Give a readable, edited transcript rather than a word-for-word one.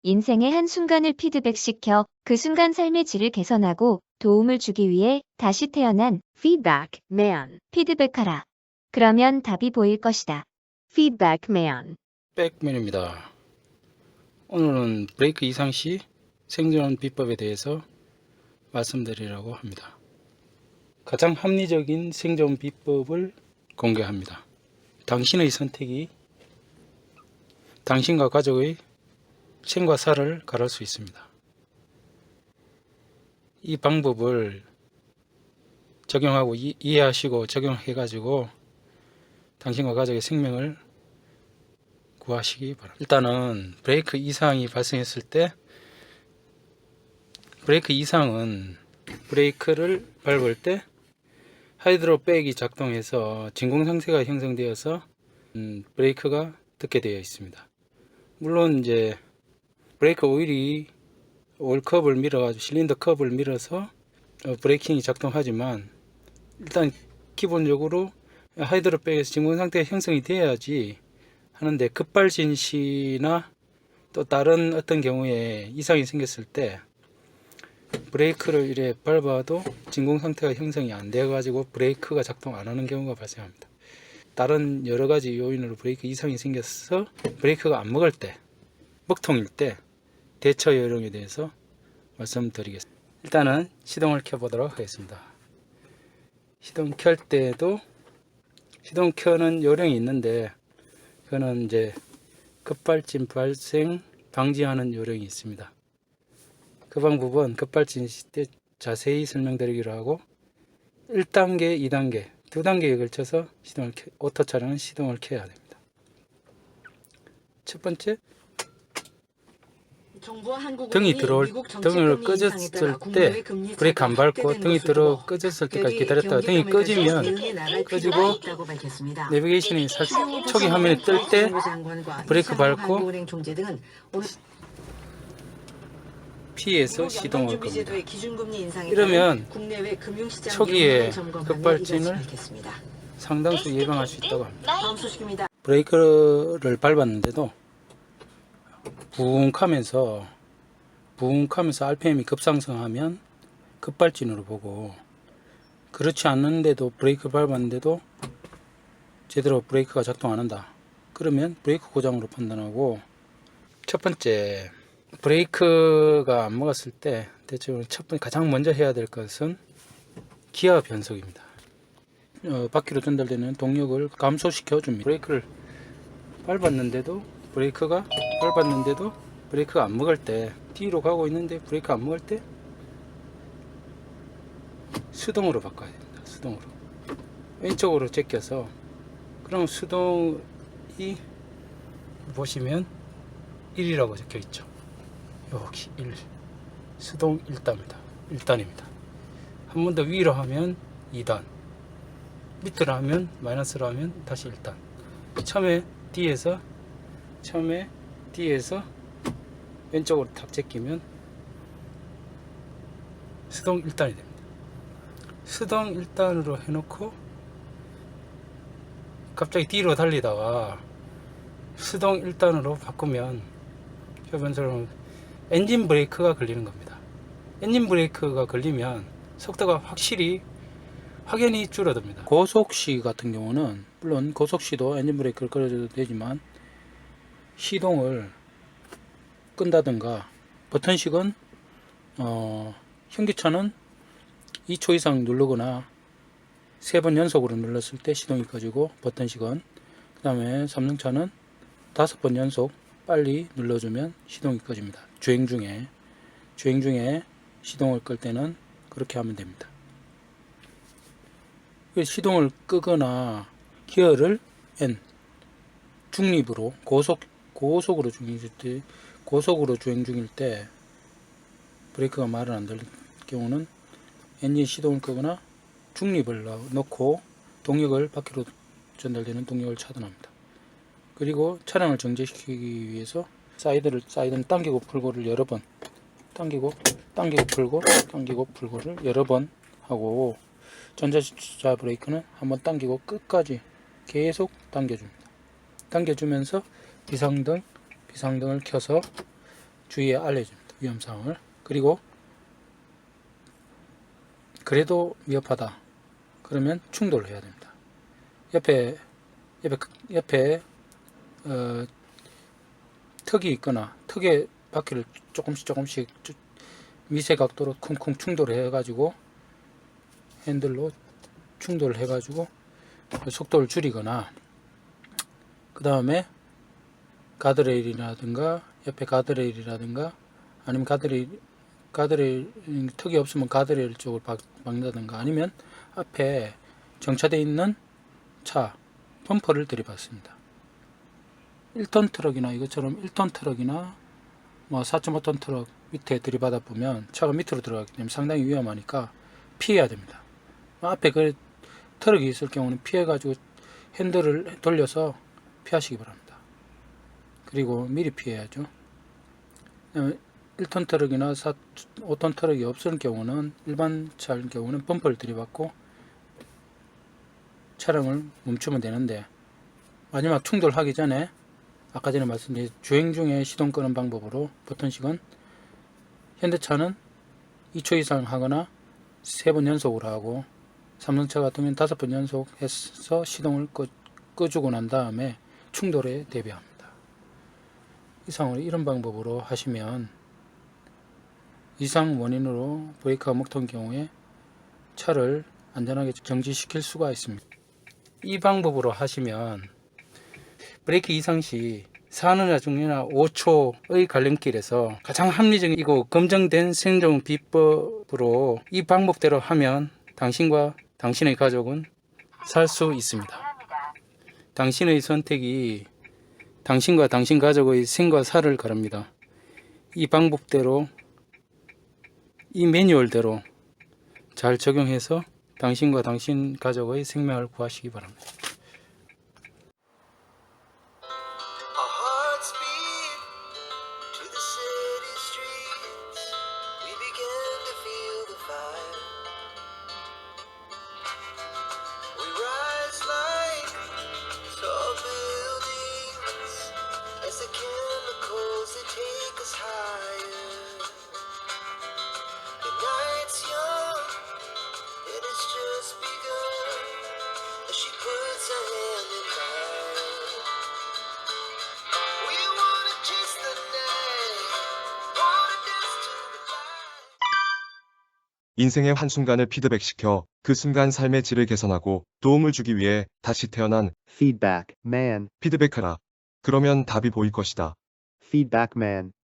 인생의 한 순간을 피드백시켜 그 순간 삶의 질을 개선하고 도움을 주기 위해 다시 태어난 Feedback Man. 피드백하라. 그러면 답이 보일 것이다. Feedback Man. 백맨입니다. 오늘은 브레이크 이상 시 생존 비법에 대해서 말씀드리려고 합니다. 가장 합리적인 생존 비법을 공개합니다. 당신의 선택이 당신과 가족의 생과 사를 가를 수 있습니다. 이 방법을 적용하고 이해하시고 적용해가지고 당신과 가족의 생명을 구하시기 바랍니다. 일단은 브레이크 이상이 발생했을 때 브레이크 이상은 브레이크를 밟을 때 하이드로백이 작동해서 진공 상태가 형성되어서 브레이크가 닿게 되어 있습니다. 물론 이제 브레이크 오일이 오일컵을 밀어가지고 실린더 컵을 밀어서 브레이킹이 작동하지만 일단 기본적으로 하이드로백에서 진공 상태가 형성이 돼야지 하는데 급발진 시나 또 다른 어떤 경우에 이상이 생겼을 때 브레이크를 이래 밟아도 진공 상태가 형성이 안 돼 가지고 브레이크가 작동 안 하는 경우가 발생합니다. 다른 여러 가지 요인으로 브레이크 이상이 생겨서 브레이크가 안 먹을 때, 먹통일 때 대처 요령에 대해서 말씀드리겠습니다. 일단은 시동을 켜보도록 하겠습니다. 시동 켤 때도 시동 켜는 요령이 있는데 그거는 이제 급발진 발생 방지하는 요령이 있습니다. 그 방법은 급발진 때 자세히 설명드리기로 하고 1단계, 2단계, 2단계에 걸쳐서 오토 차량은 시동을 켜야 됩니다. 첫 번째, 등이 등을 끄졌을 때 브레이크 안 밟고 등이 꺼졌을 때까지 기다렸다가 등이 꺼지면 꺼지고 내비게이션이 초기 화면이 뜰 때 브레이크 밟고 P에서 시동을 겁니다. 이러면 초기에 급발진을 상당수 예방할 수 있다고 합니다. 브레이크를 밟았는데도 붕하면서 RPM이 급상승하면 급발진으로 보고, 그렇지 않는데도 브레이크 밟았는데도 제대로 브레이크가 작동 안 한다 그러면 브레이크 고장으로 판단하고, 첫 번째 브레이크가 안 먹었을 때 대체로 가장 먼저 해야 될 것은 기아 변속입니다. 바퀴로 전달되는 동력을 감소시켜 줍니다. 브레이크를 밟았는데도 브레이크가 안 먹을 때, 뒤로 가고 있는데 브레이크 안 먹을 때 수동으로 바꿔야 됩니다. 수동으로 왼쪽으로 제껴서, 그럼 수동이 보시면 1이라고 적혀 있죠. 여기 1, 수동 1단입니다. 한 번 더 위로 하면 2단, 밑으로 하면 마이너스로 하면 다시 1단. 처음에 D에서 왼쪽으로 탁 제끼면 수동 1단이 됩니다. 수동 1단으로 해놓고 갑자기 D로 달리다가 수동 1단으로 바꾸면 변속은 엔진 브레이크가 걸리는 겁니다. 엔진 브레이크가 걸리면 속도가 확연히 줄어듭니다. 고속시 같은 경우는 물론 고속시도 엔진 브레이크를 걸어줘도 되지만 시동을 끈다든가, 버튼식은 현기차는 2초 이상 누르거나 3번 연속으로 눌렀을 때 시동이 꺼지고, 버튼식은 그 다음에 삼성차는 5번 연속 빨리 눌러주면 시동이 꺼집니다. 주행 중에 시동을 끌 때는 그렇게 하면 됩니다. 시동을 끄거나 기어를 N, 중립으로 고속으로 주행 중일 때 브레이크가 말을 안 들릴 경우는 엔진 시동을 끄거나 중립을 넣고 바퀴로 전달되는 동력을 차단합니다. 그리고 차량을 정지시키기 위해서 사이드는 당기고 풀고를 여러 번, 당기고 풀고를 여러 번 하고, 전자주차 브레이크는 한번 당기고 끝까지 계속 당겨줍니다. 당겨주면서 비상등을 켜서 주위에 알려줍니다. 위험사항을. 그리고 그래도 위협하다. 그러면 충돌을 해야 됩니다. 옆에 턱이 있거나 턱의 바퀴를 조금씩 미세 각도로 쿵쿵 충돌을 해가지고 핸들로 충돌을 해가지고 속도를 줄이거나, 그 다음에 가드레일이라든가 옆에 가드레일이라든가 아니면 가드레일 턱이 없으면 가드레일 쪽을 박는다든가, 아니면 앞에 정차되어 있는 차 범퍼를 들이받습니다. 1톤 트럭이나 이것처럼 1톤 트럭이나 뭐 4.5톤 트럭 밑에 들이받아 보면 차가 밑으로 들어가기 때문에 상당히 위험하니까 피해야 됩니다. 앞에 그 트럭이 있을 경우는 피해 가지고 핸들을 돌려서 피하시기 바랍니다. 그리고 미리 피해야죠. 1톤 트럭이나 5톤 트럭이 없을 경우는, 일반 차일 경우는 범퍼를 들이받고 차량을 멈추면 되는데, 마지막 충돌하기 전에 아까 전에 말씀드린 주행 중에 시동 끄는 방법으로 버튼식은 현대차는 2초 이상 하거나 3번 연속으로 하고, 삼성차 같은 경우는 5번 연속해서 시동을 꺼주고 난 다음에 충돌에 대비합니다. 이상으로 이런 방법으로 하시면 이상 원인으로 브레이크가 먹던 경우에 차를 안전하게 정지시킬 수가 있습니다. 이 방법으로 하시면 브레이크 이상 시 4나 중이나 5초의 갈림길에서 가장 합리적이고 검증된 생존 비법으로 이 방법대로 하면 당신과 당신의 가족은 살 수 있습니다. 당신의 선택이 당신과 당신 가족의 생과 살을 가릅니다. 이 방법대로, 이 매뉴얼대로 잘 적용해서 당신과 당신 가족의 생명을 구하시기 바랍니다. Our hearts beat to the city streets. We began to feel the fire. We rise like tall buildings as the chemicals they take us higher. The night's young, it has just begun as she puts her hand in mine. We wanna chase the night, wanna dance to the light. 인생의 한순간을 피드백시켜 그 순간 삶의 질을 개선하고 도움을 주기 위해 다시 태어난 Feedback Man. 피드백하라. 그러면 답이 보일 것이다. Feedback Man.